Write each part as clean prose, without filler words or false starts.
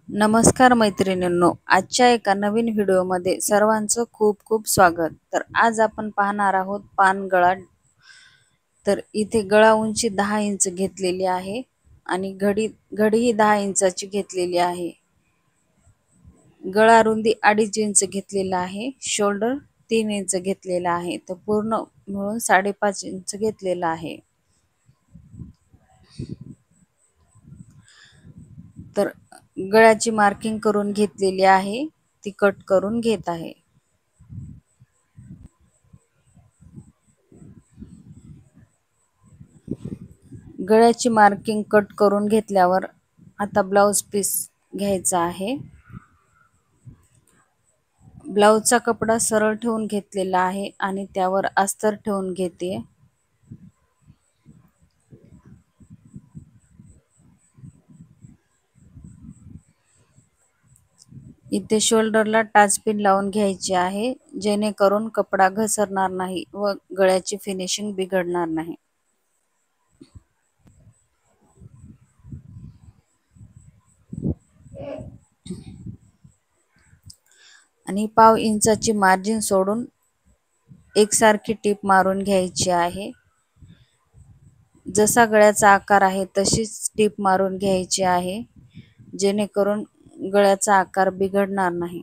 नमस्कार मैत्रिणींनो, आजच्या एका नवीन व्हिडिओमध्ये सर्वांचं खूप खूप स्वागत. तर आज आपण पाहणार आहोत पानगळा. तर इथे गळा उंची 10 इंच घेतलेली आहे आणि घडी ही 10 इंचाची घेतलेली आहे. गळा रुंदी 2.5 इंच घेतलेला आहे. शोल्डर 3 इंच घेतलेला आहे. तर पूर्ण मिळून 5.5 इंच घेतलेला आहे. तर गळ्याची मार्किंग करून घेतलेली आहे, ती कट करून घेत आहे. गळ्याची मार्किंग कट करून घेतल्यावर आता ब्लाउज पीस घ्यायचा आहे. ब्लाउजचा कपडा सरळ ठेवून घेतलेला आहे आणि त्यावर अस्तर ठेवून घेते. इथे शोल्डरला टाचपिन लावून घ्यायची आहे, जेणेकरून कपडा घसरणार नाही व गळ्याची फिनिशिंग बिघडणार नाही. आणि पाव इंचाची मार्जिन सोडून एकसारखी टीप मारून घ्यायची आहे. जसा गळ्याचा आकार आहे तशीच टीप मारून घ्यायची आहे, जेणेकरून गळ्याचा आकार बिघडणार नाही.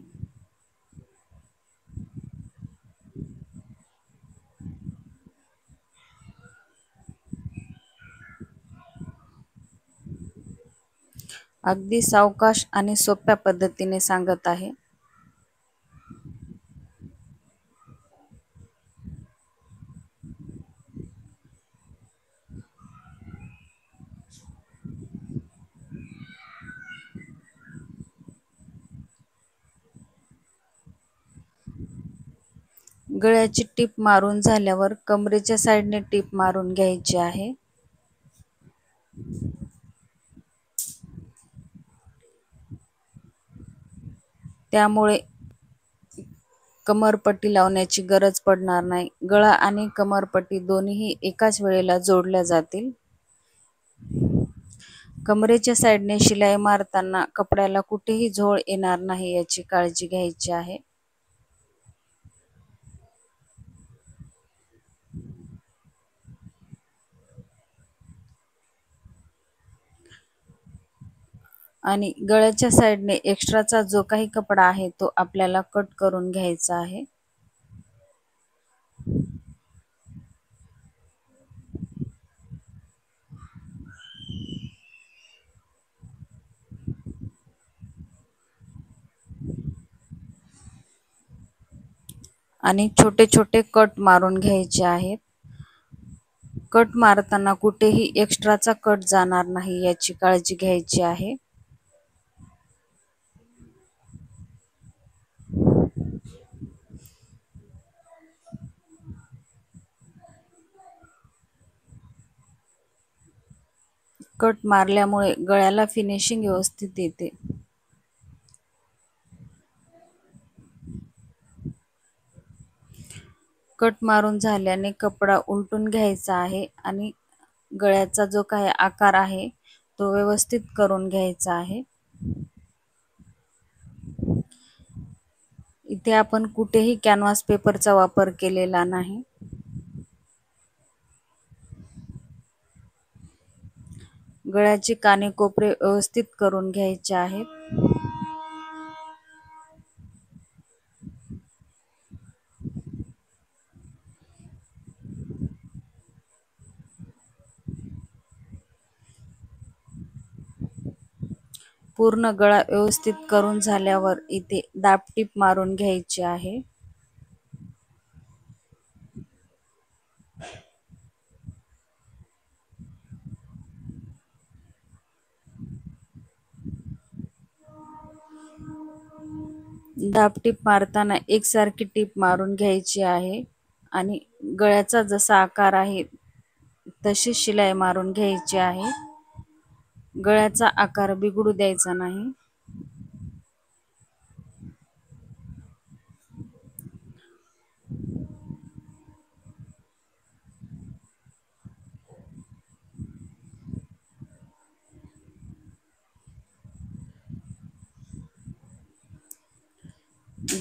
अगदी सावकाश आणि सोप्या पद्धतीने सांगत आहे. गळ्याची टीप मारून झाल्यावर कमरेच्या साईडने टीप मारून घ्यायची आहे. त्यामुळे कमरपट्टी लावण्याची गरज पडणार नाही. गळा आणि कमरपट्टी दोन्ही एकाच वेळेला जोडल्या जातील. कमरेच्या साईडने शिलाई मारताना कपड्याला कुठेही झोळ येणार नाही याची काळजी घ्यायची आहे. आणि गळ्याच्या साईडने एक्स्ट्राचा जो काही कपडा आहे तो आपल्याला कट करून घ्यायचा आहे. आणि छोटे छोटे कट मारून घ्यायचे आहेत. कट मारताना कुठेही एक्स्ट्राचा कट जाणार नाही याची काळजी घ्यायची आहे. कट मारल्यामुळे गळ्याला फिनिशिंग व्यवस्थित येते. कट मारून झाल्याने कपडा उलटून घ्यायचा आहे आणि गळ्याचा जो काही आकार आहे तो व्यवस्थित करून घ्यायचा आहे. इथे आपण कुठेही कॅनव्हास पेपरचा वापर केलेला नाही. गळ्याचे कानेकोपरे व्यवस्थित करून घ्यायचे आहेत. पूर्ण गळा व्यवस्थित करून झाल्यावर इथे दाबटीप मारून घ्यायची आहे. दाबटीप मारताना एकसारखी टीप मारून घ्यायची आहे आणि गळ्याचा जसा आकार आहे तशी शिलाई मारून घ्यायची आहे. गळ्याचा आकार बिघडू द्यायचा नाही.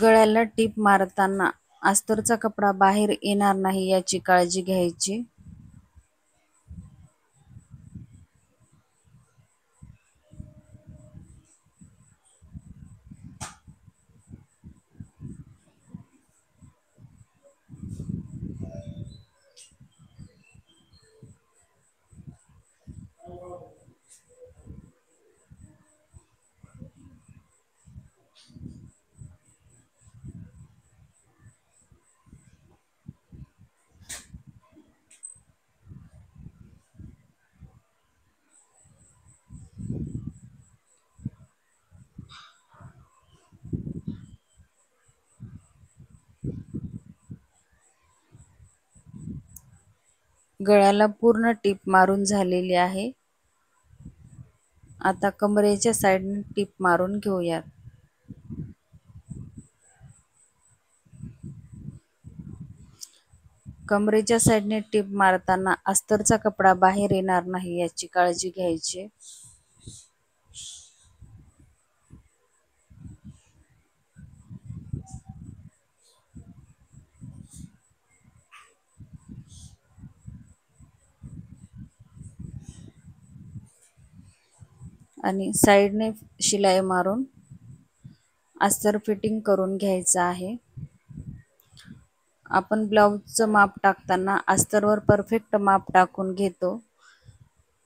गळ्याला टीप मारताना अस्तरचा कपडा बाहेर येणार नाही याची काळजी घ्यायची. गळ्याला पूर्ण टीप मारून झालेली आहे. आता कमरेच्या साईडने टीप मारून घेऊयात. कमरेच्या साईडने टीप मारताना अस्तरचा कपडा बाहेर येणार नाही याची काळजी घ्यायची. आणि साईडने शिलाई मारून अस्तर फिटिंग करून घ्यायचं आहे. आपण ब्लाऊजचं माप टाकताना अस्तरवर परफेक्ट माप टाकून घेतो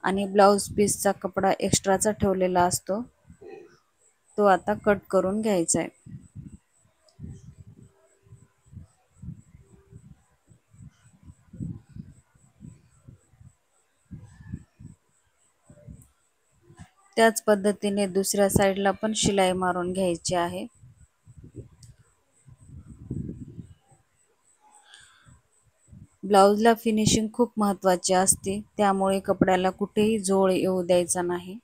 आणि ब्लाऊज पीसचा कपडा एक्स्ट्राचा ठेवलेला असतो तो आता कट करून घ्यायचा आहे. त्याच पद्धतीने दुसऱ्या साईडला पण शिलाई मारून घ्यायची आहे. ब्लाऊजला फिनिशिंग खूप महत्त्वाची असते, त्यामुळे कपड्याला कुठेही झोळ येऊ द्यायचा नाही.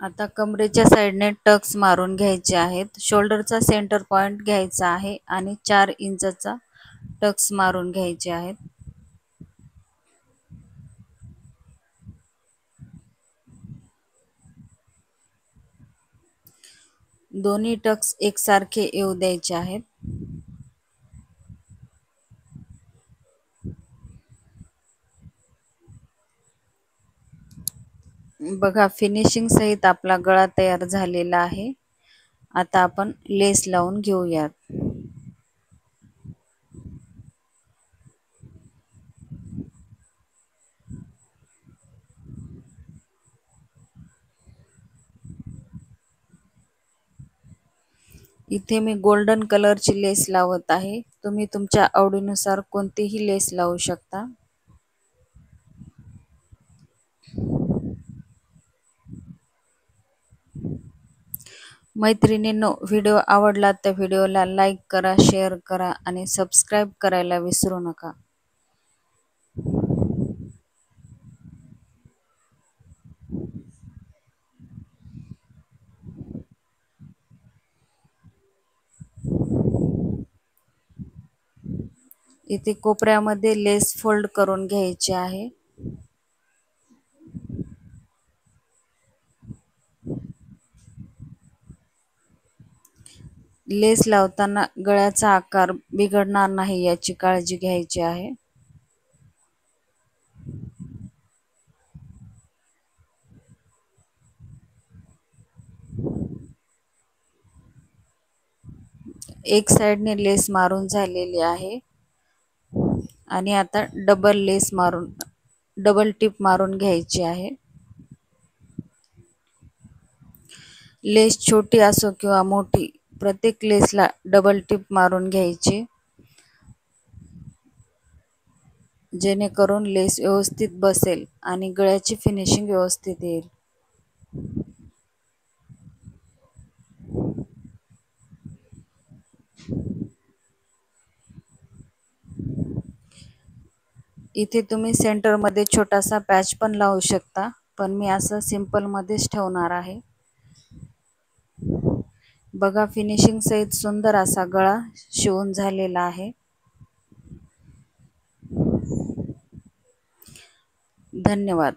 आता कमरेच्या साईडने टक्स मारून घ्यायचे आहेत. शोल्डरचा सेंटर पॉइंट घ्यायचा आहे आणि 4 इंचचा टक्स मारून घ्यायचे आहेत. दोन्ही टक्स एकसारखे येऊ द्यायचे आहेत. बघा, फिनिशिंग सहित आपला गळा तयार झालेला आहे. आता आपण लेस लावून घेऊयात. इथे मी गोल्डन कलरची लेस लावत आहे. तुम्ही तुमच्या आवडीनुसार कोणतीही लेस लावू शकता. मैत्रिणींनो, व्हिडिओ आवडला तर व्हिडिओला लाईक करा, शेअर करा आणि सबस्क्राईब करायला विसरू नका. इथे कोपऱ्यामध्ये लेस फोल्ड करून घ्यायची आहे. लेस लावताना गळ्याचा आकार बिघडणार नाही याची काळजी घ्यायची आहे. एक साइडने लेस मारून झालेली आहे आणि आता डबल टिप मारून घ्यायची आहे. लेस छोटी असो किंवा मोठी, प्रत्येक लेसला डबल टिप मारून घ्यायची, जेणेकरून लेस व्यवस्थित बसेल आणि गळ्याची फिनिशिंग व्यवस्थित येईल. इथे तुम्ही सेंटर मध्ये छोटासा पॅच पण लावू शकता, पण मी असं सिंपल मध्येच ठेवणार आहे. बघा, फिनिशिंग सहित सुंदर असा गळा शिवून झालेला आहे. धन्यवाद.